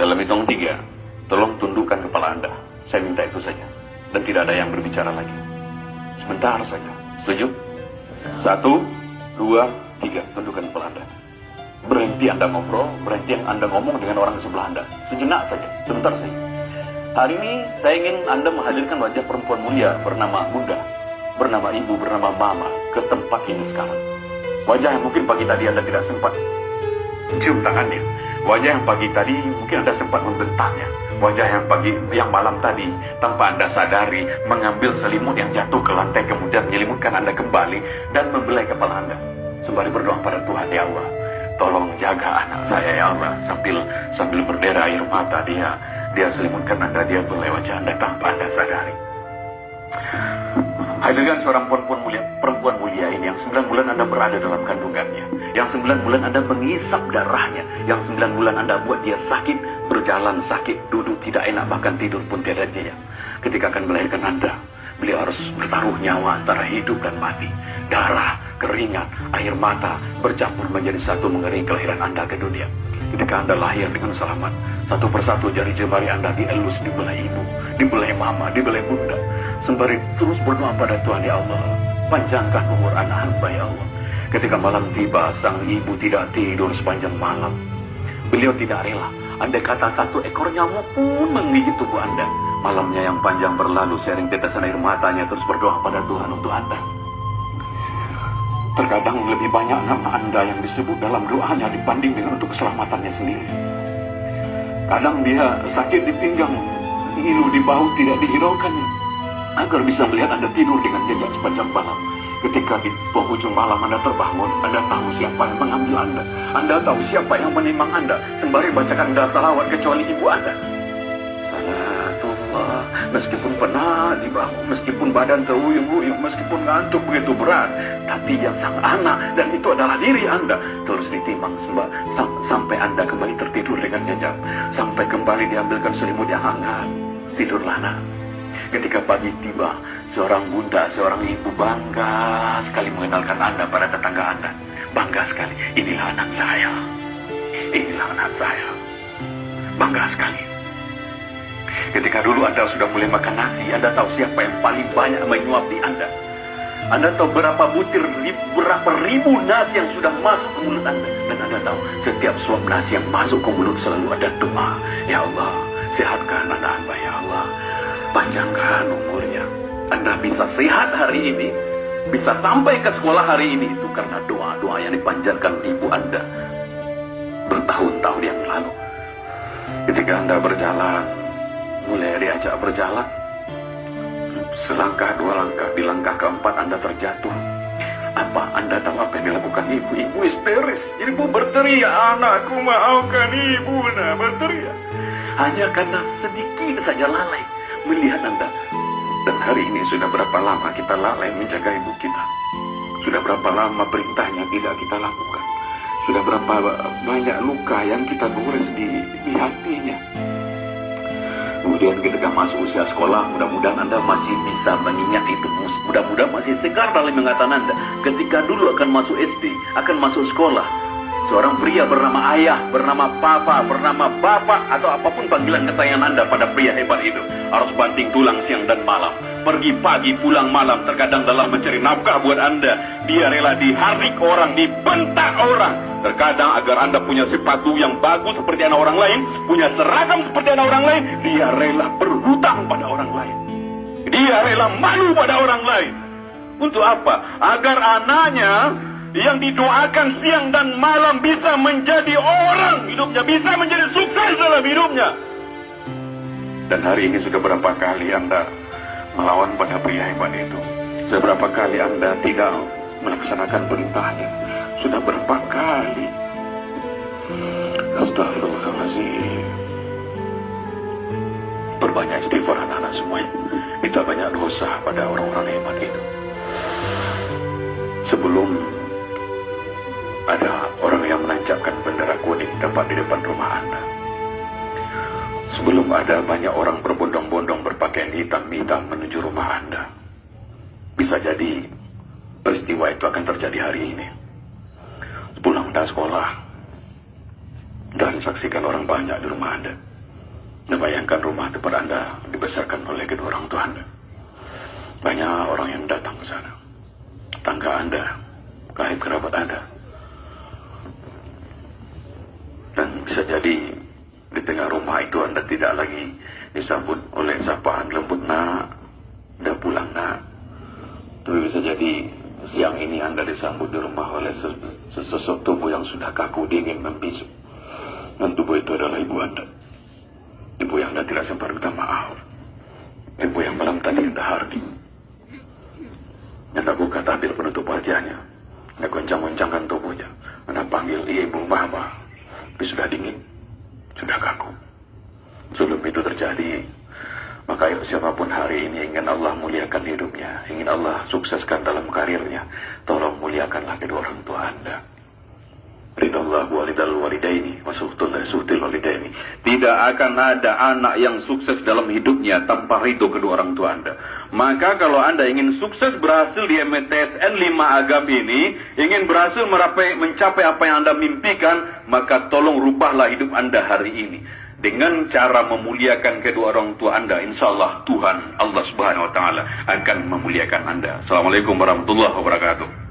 Dalam hitung 3, tolong tundukkan kepala Anda. Saya minta itu saja. Dan tidak ada yang berbicara lagi. Sebentar saja. Setuju? 1, 2, 3. Tundukkan kepala Anda. Berhenti Anda ngobrol, berhenti Anda ngomong dengan orang sebelah Anda. Sejenak saja, sebentar saja. Hari ini saya ingin Anda menghadirkan wajah perempuan mulia bernama Bunda, bernama Ibu, bernama Mama ke tempat ini sekarang. Wajah yang mungkin pagi tadi Anda tidak sempat cium tangannya. Wajah yang pagi tadi mungkin Anda sempat membentaknya. Wajah yang malam tadi tanpa Anda sadari mengambil selimut yang jatuh ke lantai kemudian menyelimutkan Anda kembali dan membelai kepala Anda. Sembari berdoa pada Tuhan, ya Allah, tolong jaga anak saya ya Allah. Sambil berdera air mata dia selimutkan Anda, dia belai wajah Anda tanpa Anda sadari. Hadirkan seorang perempuan mulia ini yang 9 bulan Anda berada dalam kandungannya, yang 9 bulan Anda mengisap darahnya, yang 9 bulan Anda buat dia sakit, berjalan sakit, duduk tidak enak, bahkan tidur pun tiada jaya. Ketika akan melahirkan Anda, beliau harus bertaruh nyawa antara hidup dan mati. Darah, keringat, air mata bercampur menjadi satu mengeringi kelahiran Anda ke dunia. Ketika Anda lahir dengan selamat, satu persatu jari jemari Anda dielus, dibelai ibu, dibelai mama, dibelai bunda. Sembari terus berdoa pada Tuhan, ya Allah, panjangkan umur anak hamba ya Allah. Ketika malam tiba, sang ibu tidak tidur sepanjang malam. Beliau tidak rela, andai kata 1 ekor nyamuk pun menggigit tubuh Anda. Malamnya yang panjang berlalu, sering tetesan air matanya terus berdoa pada Tuhan untuk Anda. Terkadang lebih banyak nama Anda yang disebut dalam doanya dibanding dengan untuk keselamatannya sendiri. Kadang dia sakit di pinggang, ngilu di bahu tidak dihiraukan, agar bisa melihat Anda tidur dengan nyenyak sepanjang malam. Ketika di penghujung malam Anda terbangun, Anda tahu siapa yang mengambil Anda. Anda tahu siapa yang menimang Anda. Sembari bacakan Anda salawat kecuali ibu Anda. Salatullah, meskipun penat di bahu, meskipun badan teruyuk-uyuk, meskipun ngantuk begitu berat, tapi yang sang anak, dan itu adalah diri Anda, terus ditimang sampai Anda kembali tertidur dengan nyenyak, sampai kembali diambilkan selimut yang hangat. Tidurlah nak. Ketika pagi tiba, seorang bunda, seorang ibu bangga sekali mengenalkan Anda pada tetangga Anda. Bangga sekali, inilah anak saya. Inilah anak saya. Bangga sekali. Ketika dulu Anda sudah mulai makan nasi, Anda tahu siapa yang paling banyak menyuapi Anda. Anda tahu berapa ribu nasi yang sudah masuk ke mulut Anda. Dan Anda tahu setiap suap nasi yang masuk ke mulut selalu ada doa. Ya Allah, sehatkan anak hamba ya Allah. Panjangkan umurnya. Anda bisa sehat hari ini, bisa sampai ke sekolah hari ini, itu karena doa-doa yang dipanjatkan ibu Anda bertahun-tahun yang lalu. Ketika Anda berjalan, mulai diajak berjalan, selangkah 2 langkah, di langkah keempat Anda terjatuh. Apa Anda tahu apa yang dilakukan ibu? Ibu histeris. Ibu berteriak, anakku maafkan ibu, nah berteriak. Hanya karena sedikit saja lalai melihat Anda. Dan hari ini sudah berapa lama kita lalai menjaga ibu kita? Sudah berapa lama perintahnya tidak kita lakukan? Sudah berapa banyak luka yang kita gores di hatinya? Kemudian ketika masuk usia sekolah, mudah-mudahan Anda masih bisa mengingat itu. Mudah-mudahan masih segar dalam ingatan Anda. Ketika dulu akan masuk SD, akan masuk sekolah, seorang pria bernama ayah, bernama papa, bernama bapak, atau apapun panggilan kesayangan Anda pada pria hebat itu, harus banting tulang siang dan malam, pergi pagi pulang malam. Terkadang dalam mencari nafkah buat Anda, dia rela diharik orang, dibentak orang. Terkadang agar Anda punya sepatu yang bagus seperti anak orang lain, punya seragam seperti anak orang lain, dia rela berhutang pada orang lain. Dia rela malu pada orang lain. Untuk apa? Agar anaknya yang didoakan siang dan malam bisa menjadi orang hidupnya, bisa menjadi sukses dalam hidupnya. Dan hari ini sudah berapa kali Anda melawan pada pria hebat itu? Seberapa kali Anda tidak melaksanakan perintahnya? Sudah berapa kali? Astagfirullahaladzim. Berbanyak istighfar anak-anak semuanya. Kita banyak dosa pada orang-orang hebat itu. Sebelum ada orang yang menancapkan bendera kuning tepat di depan rumah Anda, sebelum ada banyak orang berbondong-bondong berpakaian hitam-hitam menuju rumah Anda, bisa jadi peristiwa itu akan terjadi hari ini. Pulang dari sekolah dan saksikan orang banyak di rumah Anda. Dan bayangkan rumah tempat Anda dibesarkan oleh kedua orang tua Anda. Banyak orang yang datang ke sana. Tangga Anda, karib kerabat Anda. Dan bisa jadi di tengah rumah itu Anda tidak lagi disambut oleh sapaan lembut, nak, udah pulang, nak. Tapi bisa jadi siang ini Anda disambut di rumah oleh sesosok tubuh yang sudah kaku, dingin, membisu. Dan tubuh itu adalah ibu Anda. Ibu yang Anda tidak sempat minta maaf. Ibu yang malam tadi Anda hardi. Anda buka tabir penutup wajahnya. Anda goncang-goncangkan tubuhnya. Anda panggil ibu, mama. Tapi sudah dingin. Sudah kaku. Sebelum itu terjadi, maka siapapun hari ini ingin Allah muliakan hidupnya, ingin Allah sukseskan dalam karirnya, tolong muliakanlah kedua orang tua Anda. Ridallah walidal walidaini wasuhtul walidaini. Tidak akan ada anak yang sukses dalam hidupnya tanpa ridho kedua orang tua Anda. Maka kalau Anda ingin sukses berhasil di MTSN 5 Agam ini, ingin berhasil mencapai apa yang Anda mimpikan, maka tolong rubahlah hidup Anda hari ini dengan cara memuliakan kedua orang tua Anda. Insyaallah Tuhan Allah Subhanahu wa taala akan memuliakan Anda. Assalamualaikum warahmatullahi wabarakatuh.